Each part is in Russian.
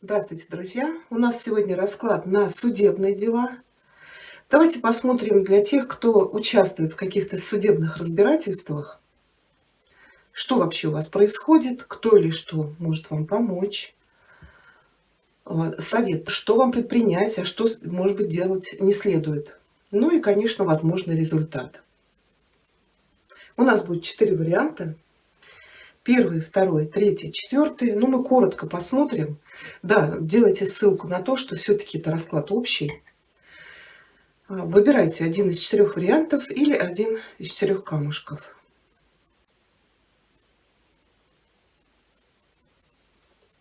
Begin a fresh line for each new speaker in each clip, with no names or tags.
Здравствуйте, друзья! У нас сегодня расклад на судебные дела. Давайте посмотрим для тех, кто участвует в каких-то судебных разбирательствах, что вообще у вас происходит, кто или что может вам помочь. Совет, что вам предпринять, а что, может быть, делать не следует. Ну и, конечно, возможный результат. У нас будет 4 варианта. Первый, второй, третий, четвертый. Ну, мы коротко посмотрим. Да, делайте ссылку на то, что все-таки это расклад общий. Выбирайте один из 4 вариантов или один из 4 камушков.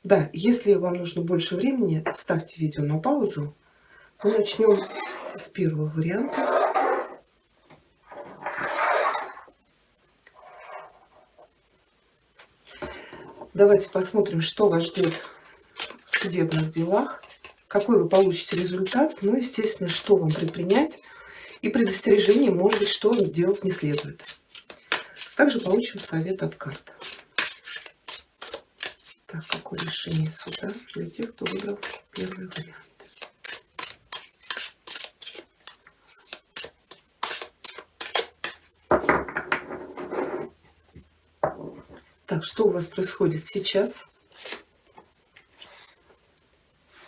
Да, если вам нужно больше времени, ставьте видео на паузу. Мы начнем с первого варианта. Давайте посмотрим, что вас ждет в судебных делах, какой вы получите результат, ну, естественно, что вам предпринять, и предостережение, может быть, что делать не следует. Также получим совет от карт. Так, какое решение суда для тех, кто выбрал первый вариант. Так, что у вас происходит сейчас?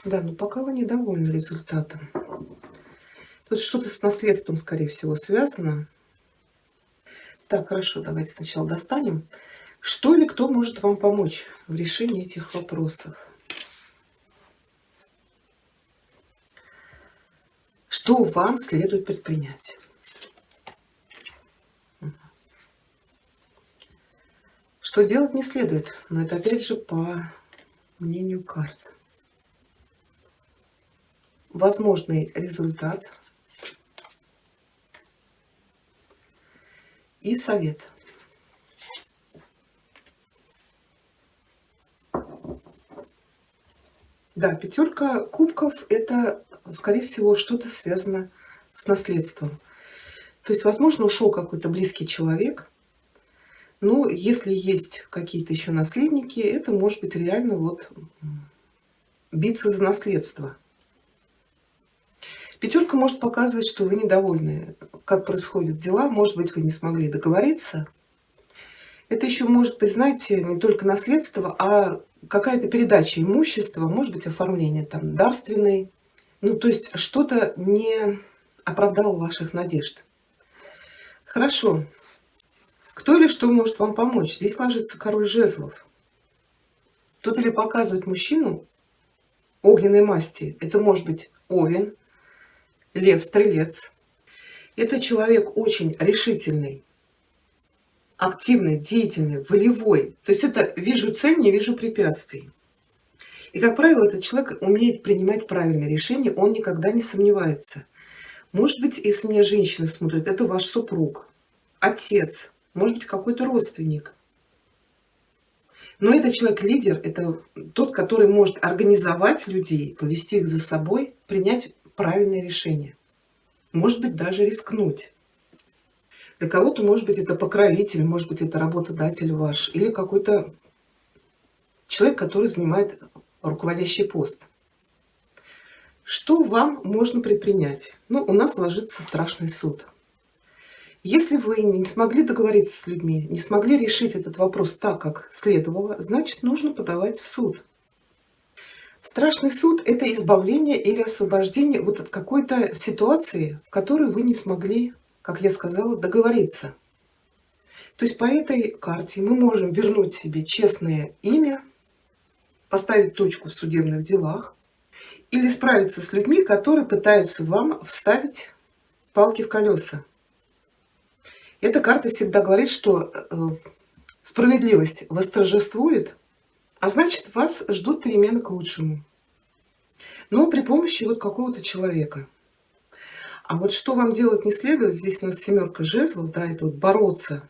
Да, но пока вы недовольны результатом. Тут что-то с наследством, скорее всего, связано. Так, хорошо, давайте сначала достанем. Что или кто может вам помочь в решении этих вопросов? Что вам следует предпринять? Что делать не следует? Но это опять же по мнению карт. Возможный результат и совет. Да, 5 кубков – это, скорее всего, что-то связано с наследством. То есть, возможно, ушел какой-то близкий человек, но если есть какие-то еще наследники, это может быть реально вот биться за наследство. 5 может показывать, что вы недовольны, как происходят дела, может быть, вы не смогли договориться. Это еще может быть, знаете, не только наследство, а какая-то передача имущества, может быть, оформление там дарственной. Ну, то есть что-то не оправдало ваших надежд. Хорошо. Кто или что может вам помочь? Здесь ложится король жезлов. Тот или показывает мужчину огненной масти. Это может быть овен, лев, стрелец. Это человек очень решительный, активный, деятельный, волевой. То есть это вижу цель, не вижу препятствий. И, как правило, этот человек умеет принимать правильные решения, он никогда не сомневается. Может быть, если меня женщина смотрит, это ваш супруг, отец, может быть, какой-то родственник. Но этот человек-лидер, это тот, который может организовать людей, повести их за собой, принять правильные решения. Может быть, даже рискнуть. Для кого-то, может быть, это покровитель, может быть, это работодатель ваш, или какой-то человек, который занимает руководящий пост. Что вам можно предпринять? Ну, у нас ложится страшный суд. Если вы не смогли договориться с людьми, не смогли решить этот вопрос так, как следовало, значит, нужно подавать в суд. Страшный суд – это избавление или освобождение вот от какой-то ситуации, в которой вы не смогли, как я сказала, договориться. То есть по этой карте мы можем вернуть себе честное имя, поставить точку в судебных делах или справиться с людьми, которые пытаются вам вставить палки в колеса. Эта карта всегда говорит, что справедливость восторжествует, а значит, вас ждут перемены к лучшему. Но при помощи вот какого-то человека. А вот что вам делать не следует, здесь у нас 7 жезлов, да, это вот бороться,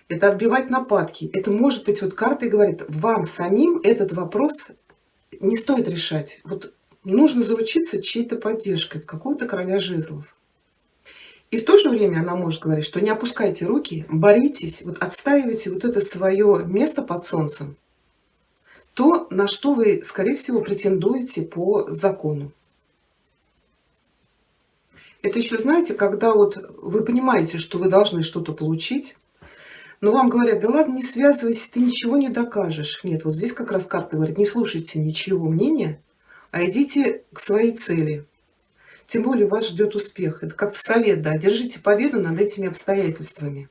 это отбивать нападки. Это может быть, вот карта и говорит, вам самим этот вопрос не стоит решать. Вот нужно заручиться чьей-то поддержкой, какого-то короля жезлов. И в то же время она может говорить, что не опускайте руки, боритесь, вот отстаивайте вот это свое место под солнцем. то, на что вы, скорее всего, претендуете по закону. Это еще, знаете, когда вот вы понимаете, что вы должны что-то получить, но вам говорят: да ладно, не связывайся, ты ничего не докажешь. Нет, вот здесь как раз карта говорит: не слушайте ничего мнения, а идите к своей цели. Тем более вас ждет успех. Это как в совет, да, держите победу над этими обстоятельствами.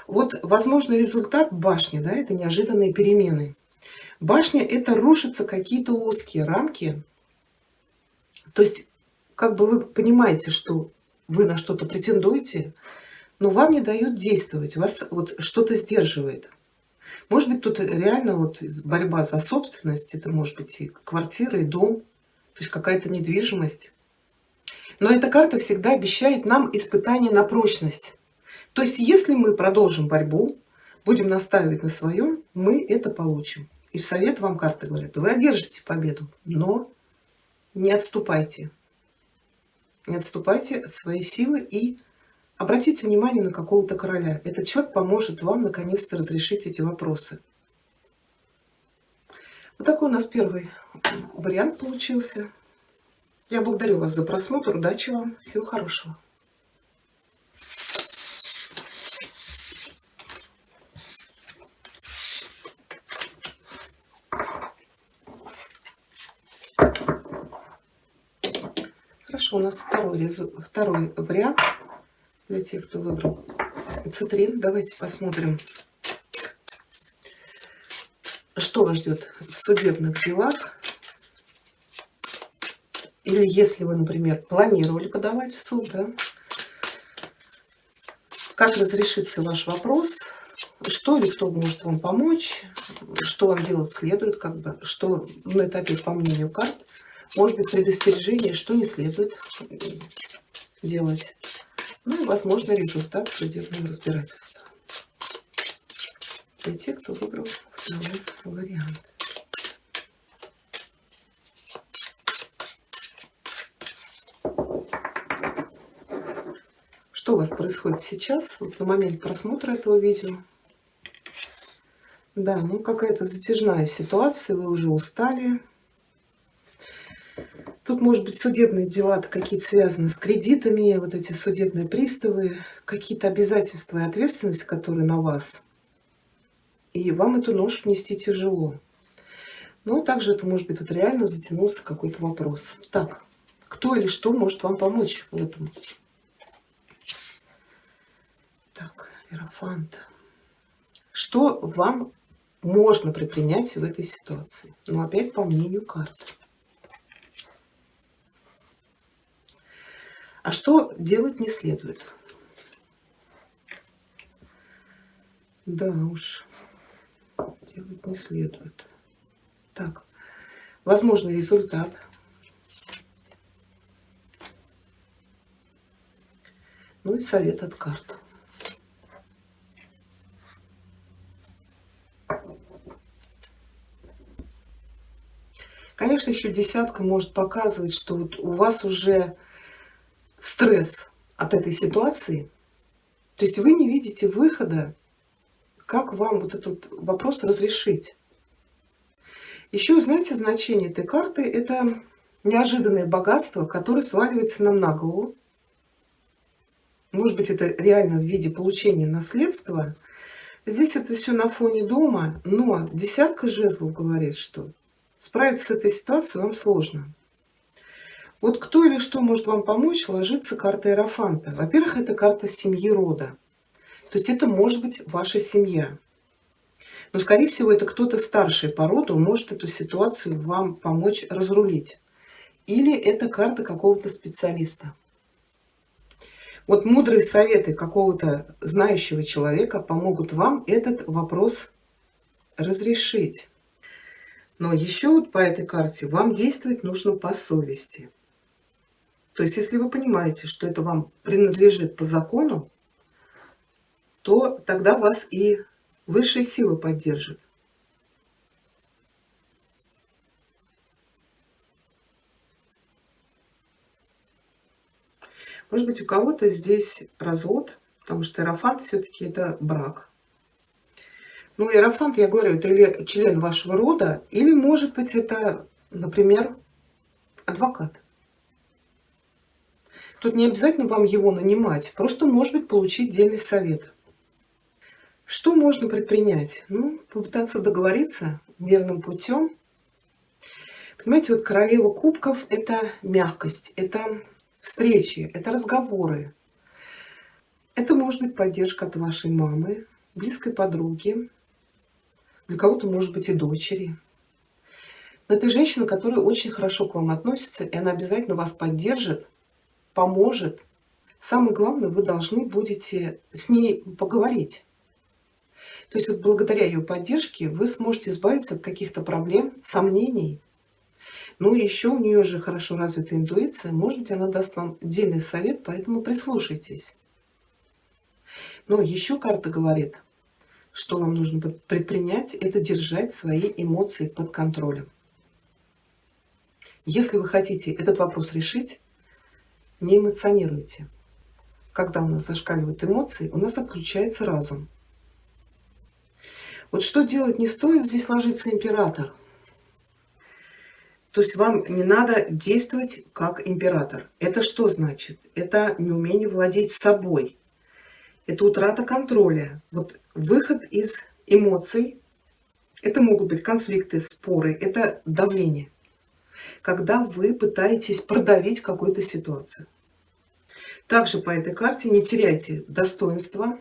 Вот возможный результат башни, да, это неожиданные перемены. Башня — это рушатся какие-то узкие рамки. То есть, как бы вы понимаете, что вы на что-то претендуете, но вам не дают действовать, вас вот что-то сдерживает. Может быть, тут реально вот борьба за собственность, это может быть и квартира, и дом, то есть какая-то недвижимость. Но эта карта всегда обещает нам испытание на прочность. То есть, если мы продолжим борьбу, будем настаивать на своем, мы это получим. И в совет вам карты говорят: вы одержите победу, но не отступайте. Не отступайте от своей силы и обратите внимание на какого-то короля. Этот человек поможет вам наконец-то разрешить эти вопросы. Вот такой у нас первый вариант получился. Я благодарю вас за просмотр. Удачи вам. Всего хорошего. Хорошо, у нас второй вариант для тех, кто выбрал цитрин. Давайте посмотрим, что вас ждет в судебных делах. Или если вы, например, планировали подавать в суд, да? Как разрешится ваш вопрос, что или кто может вам помочь, что вам делать следует, как бы, что, ну это опять по мнению карт, может быть предостережение, что не следует делать. Ну и возможно результат судебного разбирательства. Для тех, кто выбрал второй вариант. Что у вас происходит сейчас, вот на момент просмотра этого видео? Да, ну какая-то затяжная ситуация, вы уже устали. Тут, может быть, судебные дела какие-то связаны с кредитами, вот эти судебные приставы, какие-то обязательства и ответственность, которые на вас. И вам эту ношу нести тяжело. Но также это может быть вот реально затянулся какой-то вопрос. Так, кто или что может вам помочь в этом? Так, Иерофант. Что вам можно предпринять в этой ситуации? Но опять по мнению карт. А что делать не следует? Да уж, делать не следует. Так, возможный результат. Ну и совет от карт. Конечно, еще десятка может показывать, что вот у вас уже стресс от этой ситуации. То есть вы не видите выхода, как вам вот этот вопрос разрешить. Еще, знаете, значение этой карты — это неожиданное богатство, которое сваливается нам на голову. Может быть, это реально в виде получения наследства. Здесь это все на фоне дома, но десятка жезлов говорит, что справиться с этой ситуацией вам сложно. Вот кто или что может вам помочь, ложится карта Иерофанта. Во-первых, это карта семьи рода. То есть это может быть ваша семья. Но, скорее всего, это кто-то старший по роду может эту ситуацию вам помочь разрулить. Или это карта какого-то специалиста. Вот мудрые советы какого-то знающего человека помогут вам этот вопрос разрешить. Но еще вот по этой карте вам действовать нужно по совести. То есть, если вы понимаете, что это вам принадлежит по закону, то тогда вас и высшая сила поддержит. Может быть, у кого-то здесь развод, потому что Иерофант все-таки это брак. Ну, иерофант, я говорю, это или член вашего рода, или, может быть, это, например, адвокат. Тут не обязательно вам его нанимать, просто, может быть, получить дельный совет. Что можно предпринять? Ну, попытаться договориться мирным путем. Понимаете, вот королева кубков – это мягкость, это встречи, это разговоры. Это может быть поддержка от вашей мамы, близкой подруги, для кого-то, может быть, и дочери. Но это женщина, которая очень хорошо к вам относится, и она обязательно вас поддержит, поможет. Самое главное, вы должны будете с ней поговорить. То есть вот благодаря ее поддержке вы сможете избавиться от каких-то проблем, сомнений. Ну и еще у нее же хорошо развита интуиция. Может быть, она даст вам отдельный совет, поэтому прислушайтесь. Но еще карта говорит, что вам нужно предпринять, это держать свои эмоции под контролем. Если вы хотите этот вопрос решить, не эмоционируйте. Когда у нас зашкаливают эмоции, у нас отключается разум. Вот что делать не стоит, здесь ложится император. То есть вам не надо действовать как император. Это что значит? Это неумение владеть собой. Это утрата контроля. Вот выход из эмоций. Это могут быть конфликты, споры, это давление. Когда вы пытаетесь продавить какую-то ситуацию. Также по этой карте не теряйте достоинства.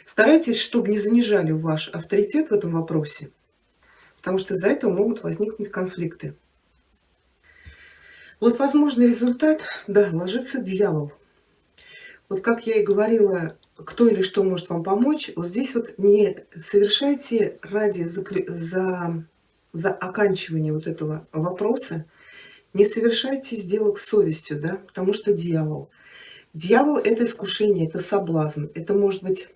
Старайтесь, чтобы не занижали ваш авторитет в этом вопросе, потому что из-за этого могут возникнуть конфликты. Вот возможный результат, да, ложится дьявол. Вот как я и говорила, кто или что может вам помочь, вот здесь вот не совершайте ради за оканчивания вот этого вопроса, не совершайте сделок с совестью, да, потому что дьявол. Дьявол – это искушение, это соблазн, это может быть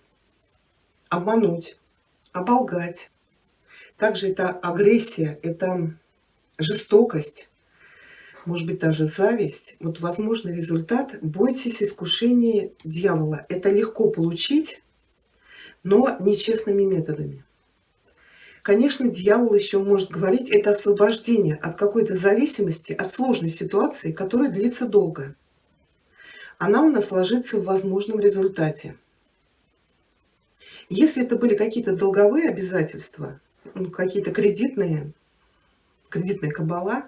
обмануть, оболгать. Также это агрессия, это жестокость, может быть даже зависть. Вот возможный результат – бойтесь искушения дьявола. Это легко получить, но нечестными методами. Конечно, дьявол еще может говорить, это освобождение от какой-то зависимости, от сложной ситуации, которая длится долго. Она у нас ложится в возможном результате. Если это были какие-то долговые обязательства, какие-то кредитная кабала,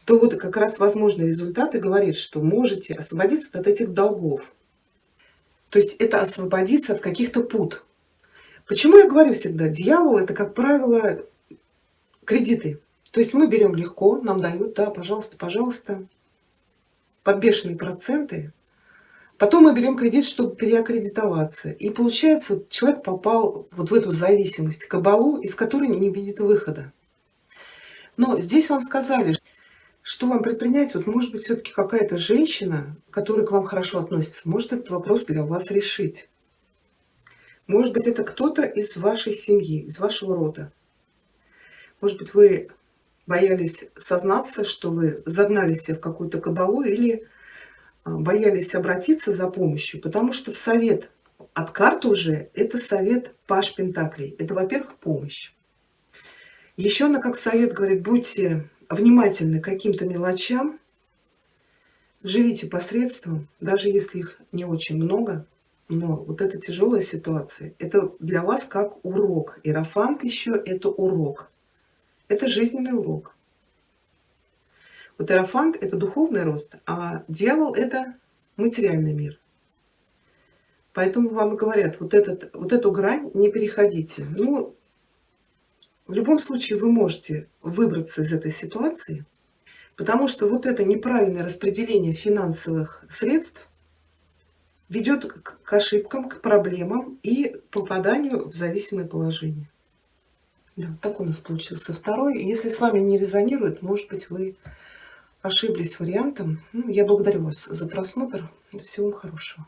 то вот как раз возможный результат и говорит, что можете освободиться от этих долгов. То есть это освободиться от каких-то пут. Почему я говорю всегда, дьявол – это, как правило, кредиты. То есть мы берем легко, нам дают, да, пожалуйста, пожалуйста, под бешеные проценты. Потом мы берем кредит, чтобы переаккредитоваться. И получается, человек попал вот в эту зависимость, кабалу, из которой не видит выхода. Но здесь вам сказали, что вам предпринять. Вот может быть все-таки какая-то женщина, которая к вам хорошо относится, может этот вопрос для вас решить. Может быть, это кто-то из вашей семьи, из вашего рода. Может быть, вы боялись сознаться, что вы загнали себя в какую-то кабалу, или боялись обратиться за помощью, потому что совет от карты уже это совет Паж Пентаклей. Это, во-первых, помощь. Еще она как совет говорит, будьте внимательны к каким-то мелочам, живите посредством, даже если их не очень много. Но вот эта тяжелая ситуация, это для вас как урок. Иерофант еще это урок. Это жизненный урок. Вот иерофант – это духовный рост, а дьявол – это материальный мир. Поэтому вам говорят, вот эту грань не переходите. Ну, в любом случае вы можете выбраться из этой ситуации, потому что вот это неправильное распределение финансовых средств ведет к ошибкам, к проблемам и попаданию в зависимое положение. Да, так у нас получился второй. Если с вами не резонирует, может быть, вы ошиблись вариантом. Ну, я благодарю вас за просмотр. Всего вам хорошего.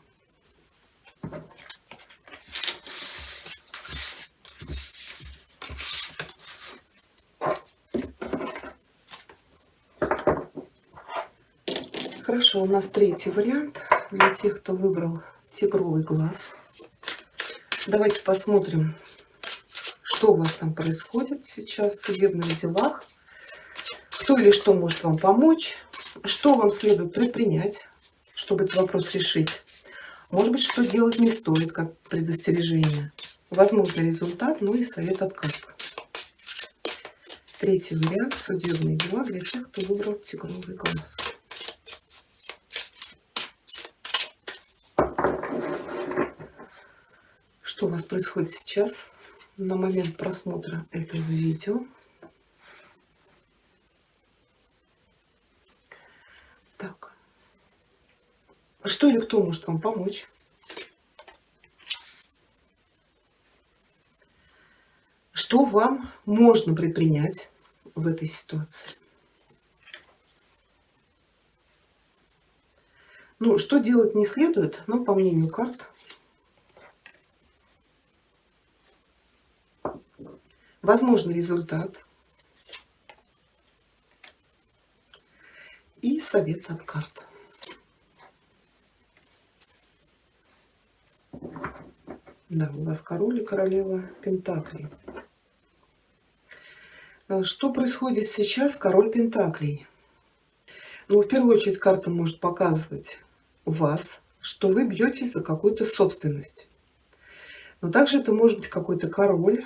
Хорошо, у нас третий вариант для тех, кто выбрал тигровый глаз. Давайте посмотрим, что у вас там происходит сейчас в судебных делах, кто или что может вам помочь, что вам следует предпринять, чтобы этот вопрос решить. Может быть, что делать не стоит, как предостережение. Возможный результат, ну и совет от карт. Третий вариант — судебные дела для тех, кто выбрал тигровый глаз. Что у вас происходит сейчас на момент просмотра этого видео? Так. Что или кто может вам помочь? Что вам можно предпринять в этой ситуации? Ну, что делать не следует, но по мнению карт, возможный результат и совет от карт. Да, у вас король и королева пентаклей. Что происходит сейчас, король пентаклей? Ну, в первую очередь, карта может показывать вас, что вы бьетесь за какую-то собственность. Но также это может быть какой-то король,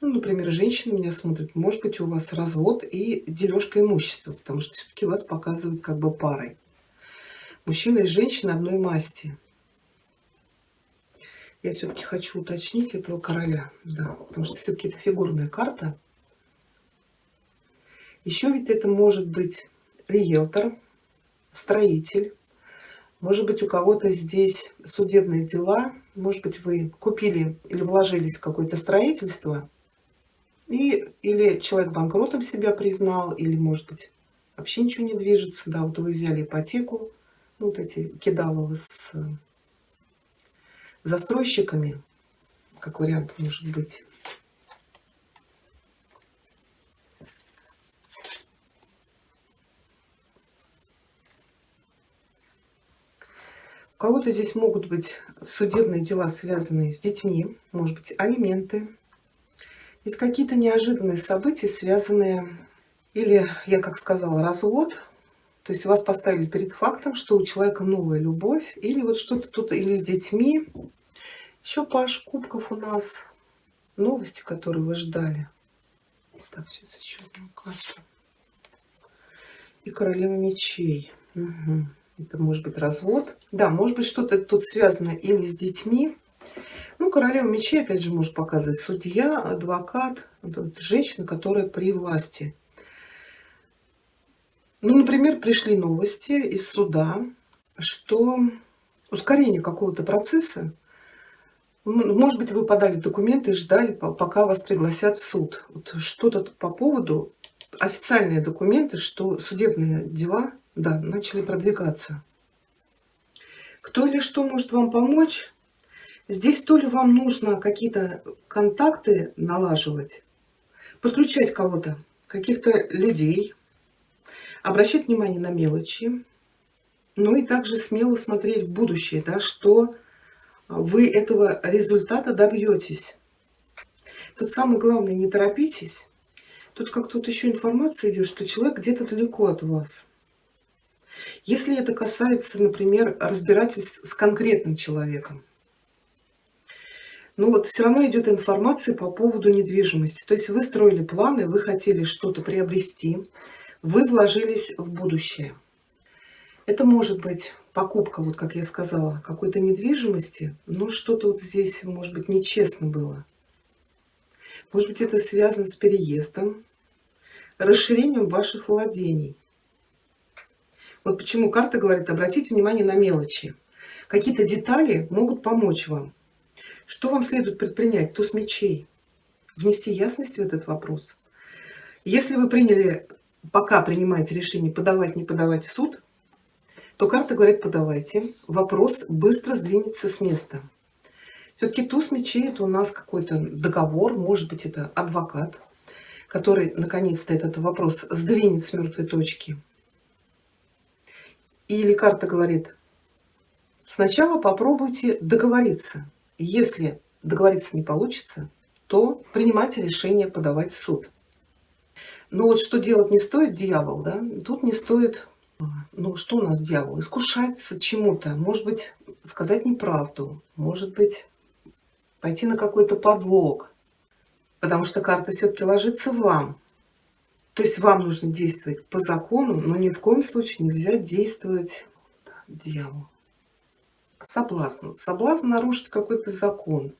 ну, например, женщина меня смотрит, может быть, у вас развод и дележка имущества, потому что все-таки вас показывают как бы парой. Мужчина и женщина одной масти. Я все-таки хочу уточнить этого короля, да, потому что все-таки это фигурная карта. Еще ведь это может быть риэлтор, строитель. Может быть, у кого-то здесь судебные дела. Может быть, вы купили или вложились в какое-то строительство, или человек банкротом себя признал, или, может быть, вообще ничего не движется. Да, вот вы взяли ипотеку, ну, вот эти кидаловы с застройщиками, как вариант может быть. У кого-то здесь могут быть судебные дела, связанные с детьми, может быть, алименты. Есть какие-то неожиданные события, связанные, или, я как сказала, развод. То есть вас поставили перед фактом, что у человека новая любовь, или вот что-то тут, или с детьми. Еще паш кубков у нас. Новости, которые вы ждали. Так, сейчас еще одну карту. И королева мечей. Угу. Это может быть развод. Да, может быть, что-то тут связано или с детьми. Ну, королева мечей, опять же, может показывать судья, адвокат, вот, женщина, которая при власти. Ну, например, пришли новости из суда, что ускорение какого-то процесса, может быть, вы подали документы и ждали, пока вас пригласят в суд. Вот что-то по поводу, официальные документы, что судебные дела, да, начали продвигаться. Кто или что может вам помочь? Здесь то ли вам нужно какие-то контакты налаживать, подключать кого-то, каких-то людей, обращать внимание на мелочи, ну и также смело смотреть в будущее, да, что вы этого результата добьетесь. Тут самое главное, не торопитесь. Тут как тут еще информация идет, что человек где-то далеко от вас. Если это касается, например, разбирательств с конкретным человеком, но вот все равно идет информация по поводу недвижимости. То есть вы строили планы, вы хотели что-то приобрести, вы вложились в будущее. Это может быть покупка, вот как я сказала, какой-то недвижимости, но что-то вот здесь, может быть, нечестно было. Может быть, это связано с переездом, расширением ваших владений. Вот почему карта говорит, обратите внимание на мелочи. Какие-то детали могут помочь вам. Что вам следует предпринять? Туз мечей. Внести ясность в этот вопрос. Если вы приняли, пока принимаете решение подавать, не подавать в суд, то карта говорит, подавайте. Вопрос быстро сдвинется с места. Все-таки туз мечей — это у нас какой-то договор, может быть, это адвокат, который наконец-то этот вопрос сдвинет с мертвой точки. Или карта говорит, сначала попробуйте договориться. Если договориться не получится, то принимать решение подавать в суд. Но вот что делать не стоит дьявол, да? Тут не стоит, ну что у нас дьявол? Искушаться чему-то, может быть, сказать неправду, может быть, пойти на какой-то подлог, потому что карта все-таки ложится вам. То есть вам нужно действовать по закону, но ни в коем случае нельзя действовать дьяволу. Соблазн. Соблазн нарушить какой-то закон.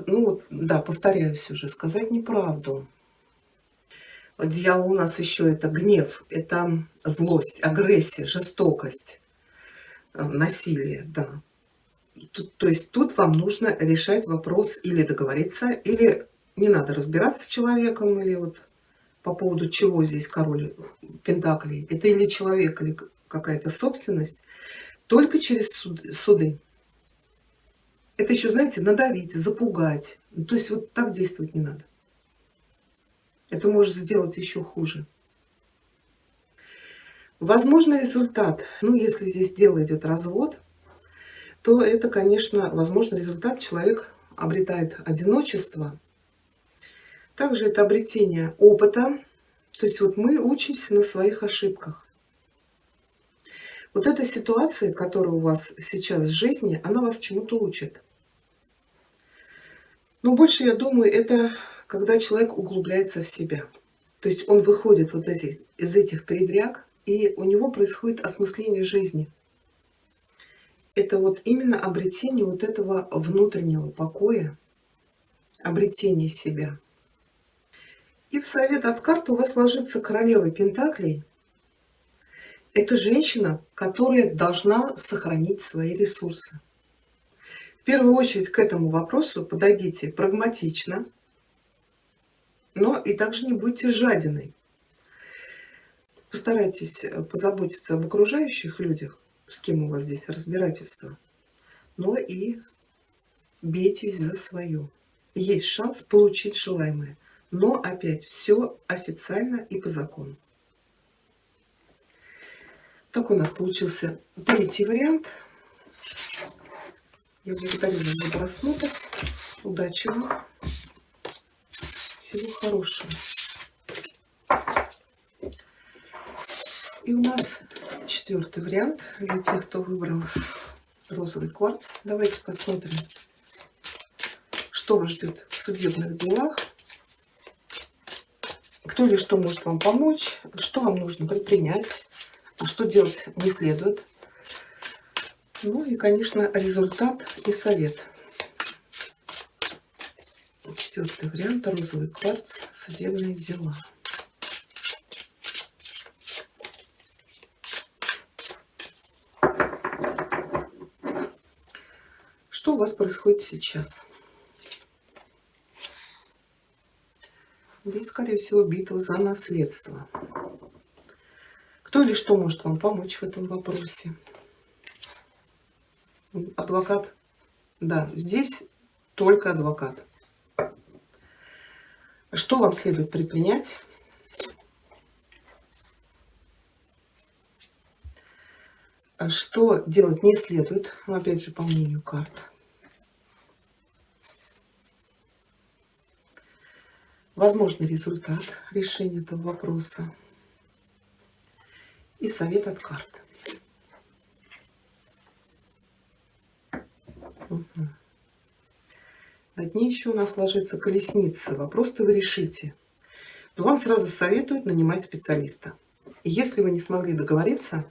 Ну вот, да, повторяюсь уже, сказать неправду. Вот дьявол у нас еще это гнев, это злость, агрессия, жестокость, насилие, да. То есть тут вам нужно решать вопрос или договориться, или не надо разбираться с человеком, или вот по поводу чего здесь король пентаклей. Это или человек, или какая-то собственность, только через суды. Это еще, знаете, надавить, запугать. То есть вот так действовать не надо. Это может сделать еще хуже. Возможный результат, ну если здесь дело идет развод, то это, конечно, возможный результат. Человек обретает одиночество. Также это обретение опыта. То есть вот мы учимся на своих ошибках. Вот эта ситуация, которая у вас сейчас в жизни, она вас чему-то учит. Но больше, я думаю, это когда человек углубляется в себя. То есть он выходит вот из этих передряг, и у него происходит осмысление жизни. Это вот именно обретение вот этого внутреннего покоя, обретение себя. И в совет от карты у вас ложится королева пентаклей. Это женщина, которая должна сохранить свои ресурсы. В первую очередь к этому вопросу подойдите прагматично, но и также не будьте жадиной. Постарайтесь позаботиться об окружающих людях, с кем у вас здесь разбирательство, но и бейтесь за свое. Есть шанс получить желаемое, но опять все официально и по закону. Так у нас получился третий вариант. Я благодарю вас за просмотр. Удачи вам. Всего хорошего. И у нас четвертый вариант для тех, кто выбрал розовый кварц. Давайте посмотрим, что вас ждет в судебных делах. Кто или что может вам помочь, что вам нужно предпринять, а что делать не следует. Ну и, конечно, результат и совет. Четвертый вариант. Розовый кварц. Судебные дела. Что у вас происходит сейчас? Здесь, скорее всего, битва за наследство. Кто или что может вам помочь в этом вопросе? Адвокат? Да, здесь только адвокат. Что вам следует предпринять? Что делать не следует? Ну, опять же, по мнению карт. Возможный результат решения этого вопроса. И совет от карт. Угу. На дне еще у нас ложится колесница. Вопрос-то вы решите. Но вам сразу советуют нанимать специалиста. И если вы не смогли договориться,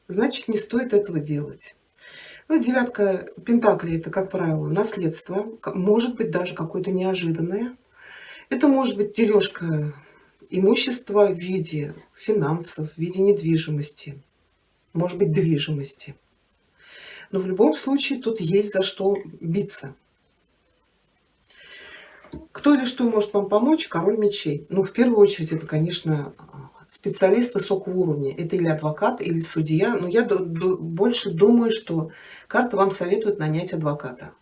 значит, не стоит этого делать. Ну, девятка пентаклей — это, как правило, наследство. Может быть, даже какое-то неожиданное. Это может быть дележка имущества в виде финансов, в виде недвижимости. Может быть, движимости. Но в любом случае тут есть за что биться. Кто или что может вам помочь? Король мечей. Ну, в первую очередь, это, конечно, специалист высокого уровня. Это или адвокат, или судья. Но я больше думаю, что карта вам советует нанять адвоката.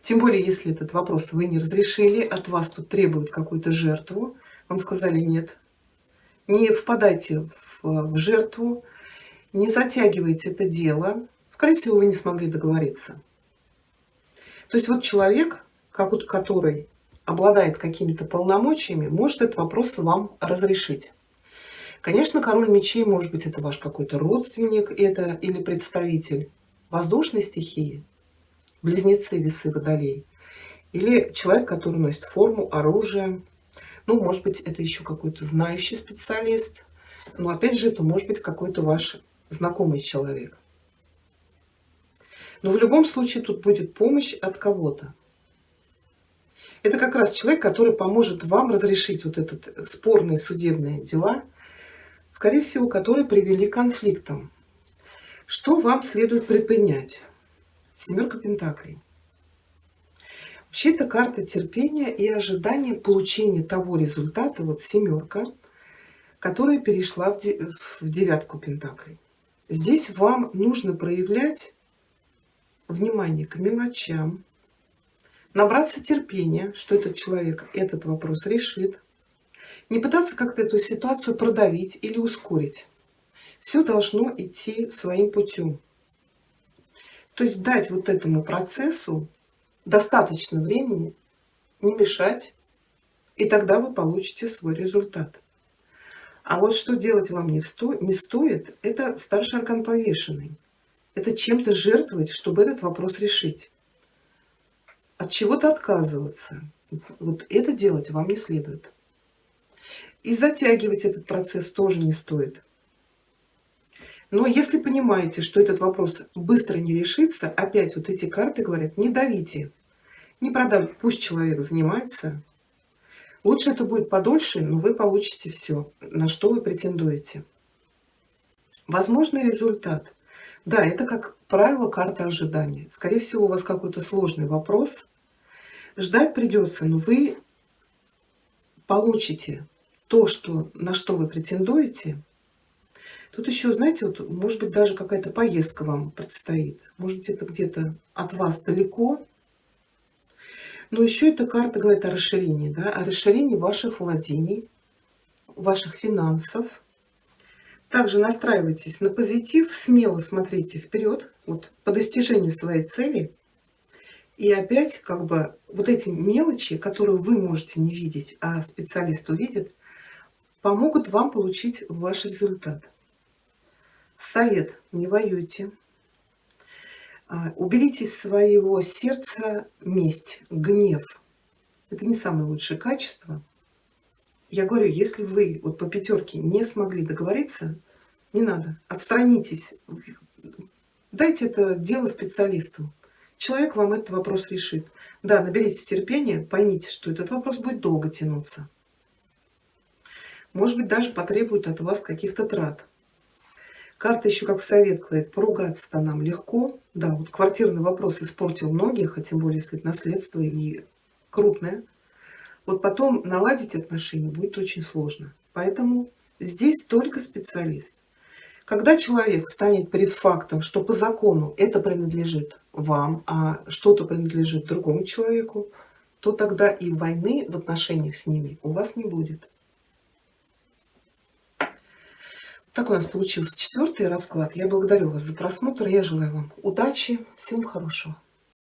Тем более, если этот вопрос вы не разрешили, от вас тут требуют какую-то жертву. Вам сказали нет. Не впадайте в жертву, не затягивайте это дело. Скорее всего, вы не смогли договориться. То есть вот человек, который обладает какими-то полномочиями, может этот вопрос вам разрешить. Конечно, король мечей, может быть, это ваш какой-то родственник, это или представитель воздушной стихии, близнецы, весы, водолей, или человек, который носит форму, оружие. Ну, может быть, это еще какой-то знающий специалист. Но опять же, это может быть какой-то ваш знакомый человек. Но в любом случае тут будет помощь от кого-то. Это как раз человек, который поможет вам разрешить вот этот спорные судебные дела, скорее всего, которые привели к конфликтам. Что вам следует предпринять? Семерка пентаклей. Вообще это карта терпения и ожидания получения того результата, вот семерка, которая перешла в девятку пентаклей. Здесь вам нужно проявлять внимание к мелочам, набраться терпения, что этот человек этот вопрос решит, не пытаться как-то эту ситуацию продавить или ускорить. Все должно идти своим путем. То есть дать вот этому процессу достаточно времени, не мешать, и тогда вы получите свой результат. А вот что делать вам не стоит, это старший аркан повешенный. Это чем-то жертвовать, чтобы этот вопрос решить. От чего-то отказываться. Вот это делать вам не следует. И затягивать этот процесс тоже не стоит. Но если понимаете, что этот вопрос быстро не решится, опять вот эти карты говорят, не давите, не продам, пусть человек занимается. Лучше это будет подольше, но вы получите все, на что вы претендуете. Возможный результат. Да, это, как правило, карта ожидания. Скорее всего, у вас какой-то сложный вопрос. Ждать придется, но вы получите то, на что вы претендуете. Тут еще, знаете, вот, может быть, даже какая-то поездка вам предстоит. Может быть, это где-то от вас далеко. Но еще эта карта говорит о расширении, да, о расширении ваших владений, ваших финансов. Также настраивайтесь на позитив, смело смотрите вперед, вот, по достижению своей цели. И опять, как бы, вот эти мелочи, которые вы можете не видеть, а специалист увидит, помогут вам получить ваш результат. Совет: не воюйте. Уберите из своего сердца месть, гнев. Это не самое лучшее качество. Я говорю, если вы вот по пятерке не смогли договориться, не надо, отстранитесь. Дайте это дело специалисту. Человек вам этот вопрос решит. Да, наберитесь терпения, поймите, что этот вопрос будет долго тянуться. Может быть, даже потребует от вас каких-то трат. Карта еще как совет говорит, поругаться-то нам легко. Да, вот квартирный вопрос испортил многих, а тем более, если это наследство и крупное. Вот потом наладить отношения будет очень сложно. Поэтому здесь только специалист. Когда человек встанет перед фактом, что по закону это принадлежит вам, а что-то принадлежит другому человеку, то тогда и войны в отношениях с ними у вас не будет. Так у нас получился 4-й расклад. Я благодарю вас за просмотр. Я желаю вам удачи. Всего хорошего.